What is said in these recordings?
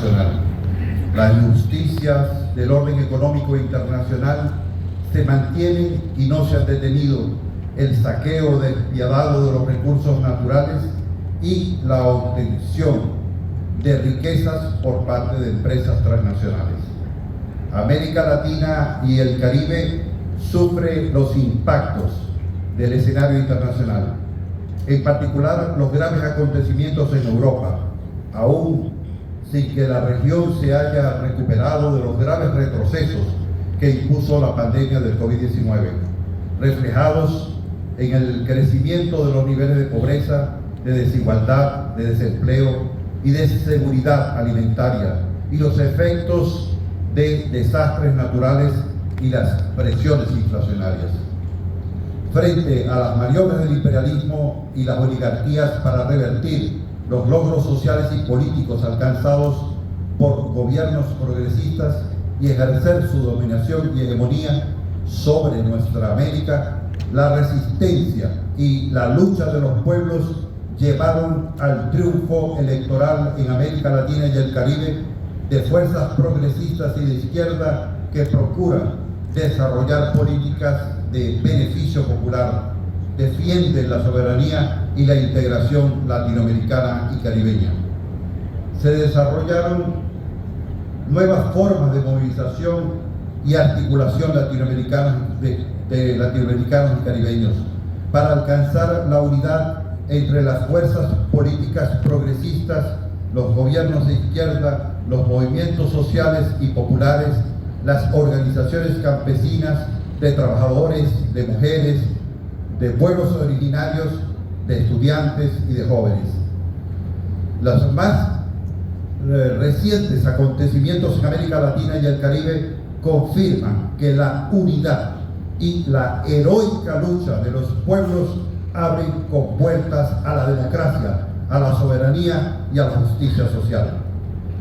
internacional. Las injusticias del orden económico internacional se mantienen y no se han detenido. El saqueo despiadado de los recursos naturales y la obtención de riquezas por parte de empresas transnacionales. América Latina y el Caribe sufren los impactos del escenario internacional, en particular los graves acontecimientos en Europa, aún sin que la región se haya recuperado de los graves retrocesos que impuso la pandemia del COVID-19, reflejados en el crecimiento de los niveles de pobreza, de desigualdad, de desempleo y de seguridad alimentaria, y los efectos de desastres naturales y las presiones inflacionarias. Frente a las maniobras del imperialismo y las oligarquías para revertir los logros sociales y políticos alcanzados por gobiernos progresistas y ejercer su dominación y hegemonía sobre nuestra América, la resistencia y la lucha de los pueblos llevaron al triunfo electoral en América Latina y el Caribe de fuerzas progresistas y de izquierda que procuran desarrollar políticas de beneficio popular, defienden la soberanía y la integración latinoamericana y caribeña. Se desarrollaron nuevas formas de movilización y articulación de latinoamericanos y caribeños para alcanzar la unidad entre las fuerzas políticas progresistas, los gobiernos de izquierda, los movimientos sociales y populares, las organizaciones campesinas, de trabajadores, de mujeres, de pueblos originarios, de estudiantes y de jóvenes. Los más recientes acontecimientos en América Latina y el Caribe confirman que la unidad y la heroica lucha de los pueblos abren compuertas a la democracia, a la soberanía y a la justicia social.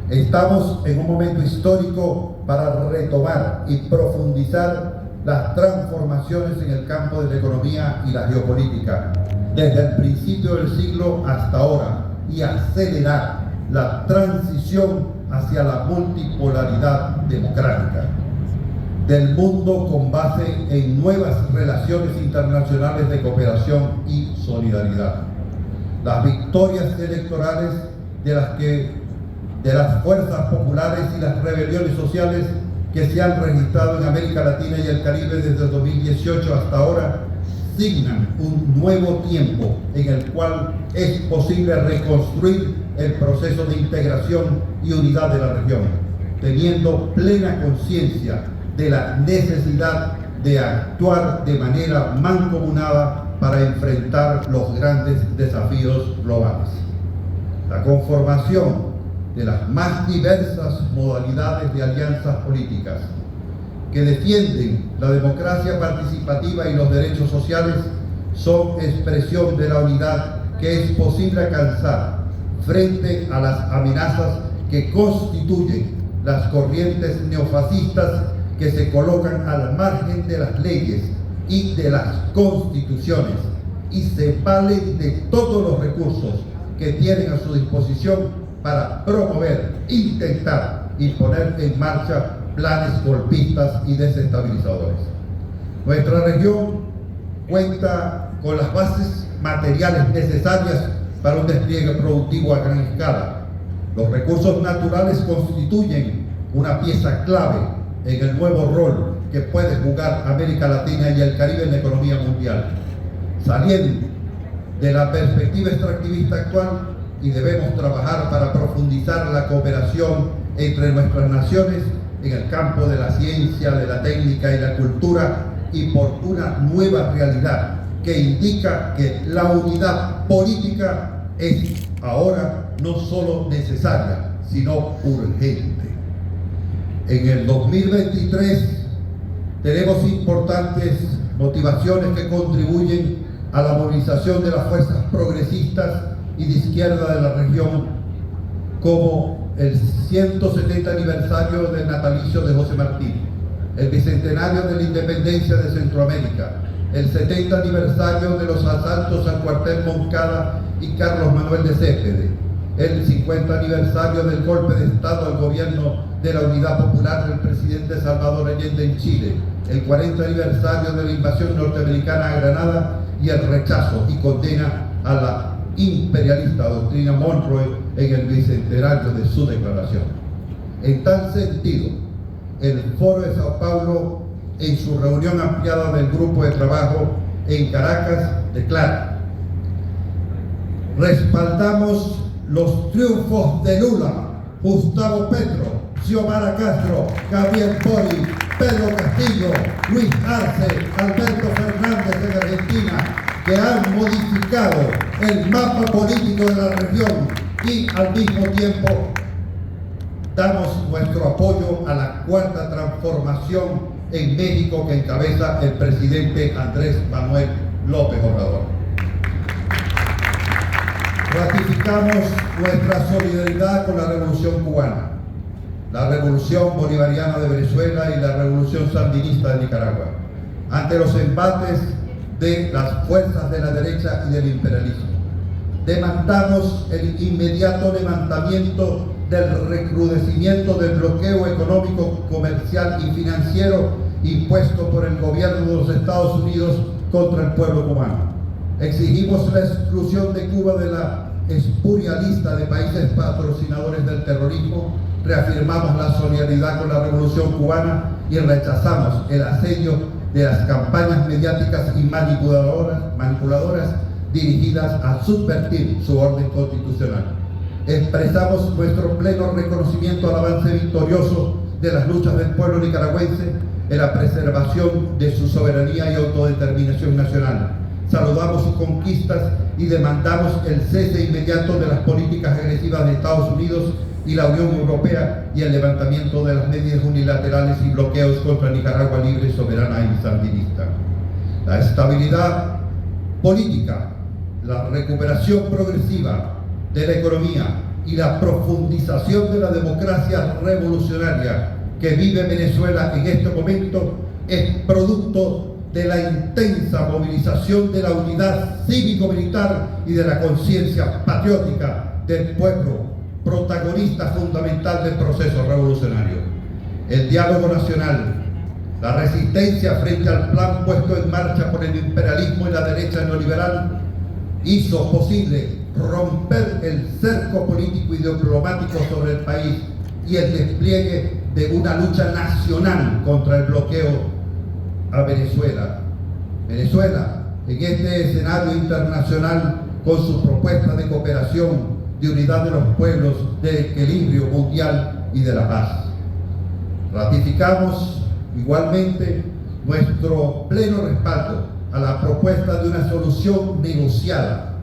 Estamos en un momento histórico para retomar y profundizar las transformaciones en el campo de la economía y la geopolítica, desde el principio del siglo hasta ahora, y acelerar la transición hacia la multipolaridad democrática del mundo con base en nuevas relaciones internacionales de cooperación y solidaridad. Las victorias electorales de las fuerzas populares y las rebeliones sociales que se han registrado en América Latina y el Caribe desde el 2018 hasta ahora signan un nuevo tiempo en el cual es posible reconstruir el proceso de integración y unidad de la región, teniendo plena conciencia de la necesidad de actuar de manera mancomunada para enfrentar los grandes desafíos globales. La conformación de las más diversas modalidades de alianzas políticas que defienden la democracia participativa y los derechos sociales son expresión de la unidad que es posible alcanzar frente a las amenazas que constituyen las corrientes neofascistas que se colocan al margen de las leyes y de las constituciones y se valen de todos los recursos que tienen a su disposición para promover, intentar y poner en marcha planes golpistas y desestabilizadores. Nuestra región cuenta con las bases materiales necesarias para un despliegue productivo a gran escala. Los recursos naturales constituyen una pieza clave en el nuevo rol que puede jugar América Latina y el Caribe en la economía mundial, saliendo de la perspectiva extractivista actual, y debemos trabajar para profundizar la cooperación entre nuestras naciones en el campo de la ciencia, de la técnica y la cultura, y por una nueva realidad que indica que la unidad política es ahora no solo necesaria, sino urgente. En el 2023 tenemos importantes motivaciones que contribuyen a la movilización de las fuerzas progresistas y de izquierda de la región, como el 170 aniversario del natalicio de José Martí, el bicentenario de la independencia de Centroamérica, el 70 aniversario de los asaltos al cuartel Moncada y Carlos Manuel de Céspedes, el 50 aniversario del golpe de Estado al gobierno de la Unidad Popular del presidente Salvador Allende en Chile, el 40 aniversario de la invasión norteamericana a Granada y el rechazo y condena a la imperialista doctrina Monroe en el bicentenario de su declaración. En tal sentido, el Foro de Sao Paulo, en su reunión ampliada del Grupo de Trabajo en Caracas, declara: respaldamos los triunfos de Lula, Gustavo Petro, Xiomara Castro, Gabriel Boric, Pedro Castillo, Luis Arce, Alberto Fernández en Argentina, que han modificado el mapa político de la región, y al mismo tiempo damos nuestro apoyo a la cuarta transformación en México que encabeza el presidente Andrés Manuel López Obrador. Ratificamos nuestra solidaridad con la Revolución Cubana, la Revolución Bolivariana de Venezuela y la Revolución Sandinista de Nicaragua, ante los embates de las fuerzas de la derecha y del imperialismo. Demandamos el inmediato levantamiento del recrudecimiento del bloqueo económico, comercial y financiero impuesto por el gobierno de los Estados Unidos contra el pueblo cubano. Exigimos la exclusión de Cuba de la espuria lista de países patrocinadores del terrorismo, reafirmamos la solidaridad con la Revolución Cubana y rechazamos el asedio de las campañas mediáticas y manipuladoras dirigidas a subvertir su orden constitucional. Expresamos nuestro pleno reconocimiento al avance victorioso de las luchas del pueblo nicaragüense en la preservación de su soberanía y autodeterminación nacional. Saludamos sus conquistas y demandamos el cese inmediato de las políticas agresivas de Estados Unidos y la Unión Europea y el levantamiento de las medidas unilaterales y bloqueos contra Nicaragua libre, soberana y sandinista. La estabilidad política, la recuperación progresiva de la economía y la profundización de la democracia revolucionaria que vive Venezuela en este momento es producto de la intensa movilización de la unidad cívico-militar y de la conciencia patriótica del pueblo, protagonista fundamental del proceso revolucionario. El diálogo nacional, la resistencia frente al plan puesto en marcha por el imperialismo y la derecha neoliberal hizo posible romper el cerco político y diplomático sobre el país y el despliegue de una lucha nacional contra el bloqueo a Venezuela. Venezuela, en este escenario internacional, con sus propuestas de cooperación, de unidad de los pueblos, de equilibrio mundial y de la paz. Ratificamos igualmente nuestro pleno respaldo a la propuesta de una solución negociada,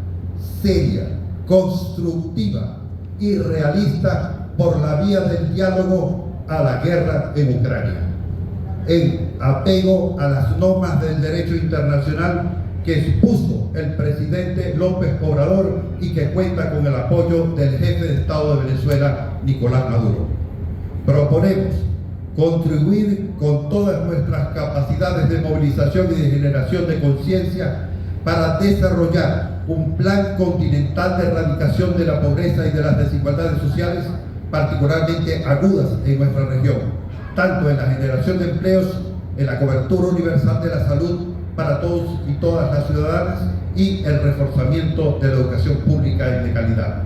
seria, constructiva y realista por la vía del diálogo a la guerra en Ucrania, en apego a las normas del derecho internacional que expuso el presidente López Obrador y que cuenta con el apoyo del jefe de Estado de Venezuela, Nicolás Maduro. Proponemos contribuir con todas nuestras capacidades de movilización y de generación de conciencia para desarrollar un plan continental de erradicación de la pobreza y de las desigualdades sociales, particularmente agudas en nuestra región, tanto en la generación de empleos, en la cobertura universal de la salud para todos y todas las ciudadanas y el reforzamiento de la educación pública y de calidad.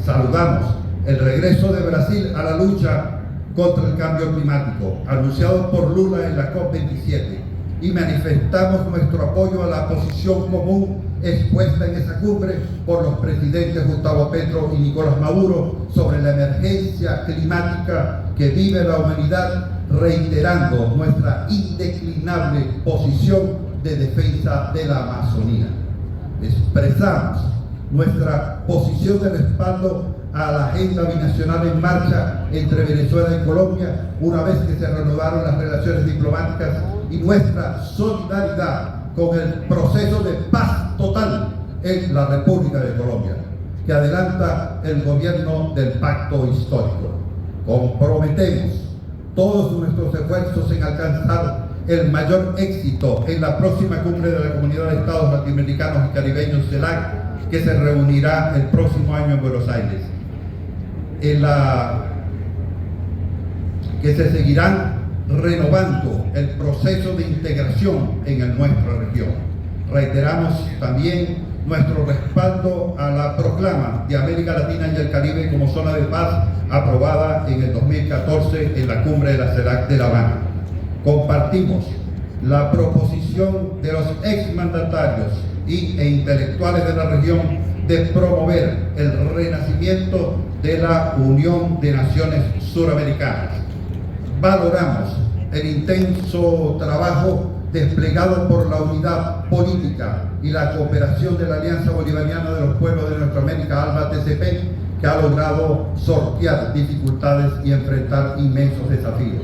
Saludamos el regreso de Brasil a la lucha contra el cambio climático, anunciado por Lula en la COP27, y manifestamos nuestro apoyo a la posición común expuesta en esa cumbre por los presidentes Gustavo Petro y Nicolás Maduro sobre la emergencia climática que vive la humanidad, reiterando nuestra indeclinable posición de defensa de la Amazonía. Expresamos nuestra posición de respaldo a la agenda binacional en marcha entre Venezuela y Colombia una vez que se reanudaron las relaciones diplomáticas y nuestra solidaridad con el proceso de paz total en la República de Colombia, que adelanta el gobierno del pacto histórico. Comprometemos todos nuestros esfuerzos en alcanzar el mayor éxito en la próxima cumbre de la Comunidad de Estados Latinoamericanos y Caribeños, CELAC, que se reunirá el próximo año en Buenos Aires. que se seguirán renovando el proceso de integración en nuestra región. Reiteramos también nuestro respaldo a la proclama de América Latina y el Caribe como zona de paz aprobada en el 2014 en la cumbre de la CELAC de La Habana. Compartimos la proposición de los exmandatarios e intelectuales de la región de promover el renacimiento de la Unión de Naciones Suramericanas. Valoramos el intenso trabajo desplegado por la unidad política y la cooperación de la Alianza Bolivariana de los Pueblos de Nuestra América, ALBA-TCP, que ha logrado sortear dificultades y enfrentar inmensos desafíos.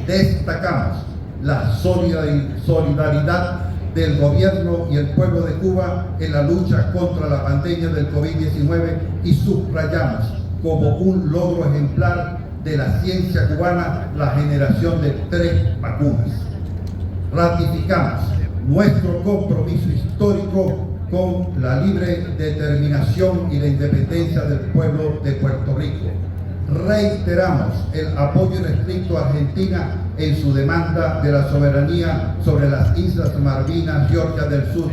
Destacamos la solidaridad del gobierno y el pueblo de Cuba en la lucha contra la pandemia del COVID-19 y subrayamos como un logro ejemplar de la ciencia cubana la generación de 3 vacunas. Ratificamos nuestro compromiso histórico con la libre determinación y la independencia del pueblo de Puerto Rico. Reiteramos el apoyo irrestricto a Argentina en su demanda de la soberanía sobre las Islas Malvinas, Georgia del Sur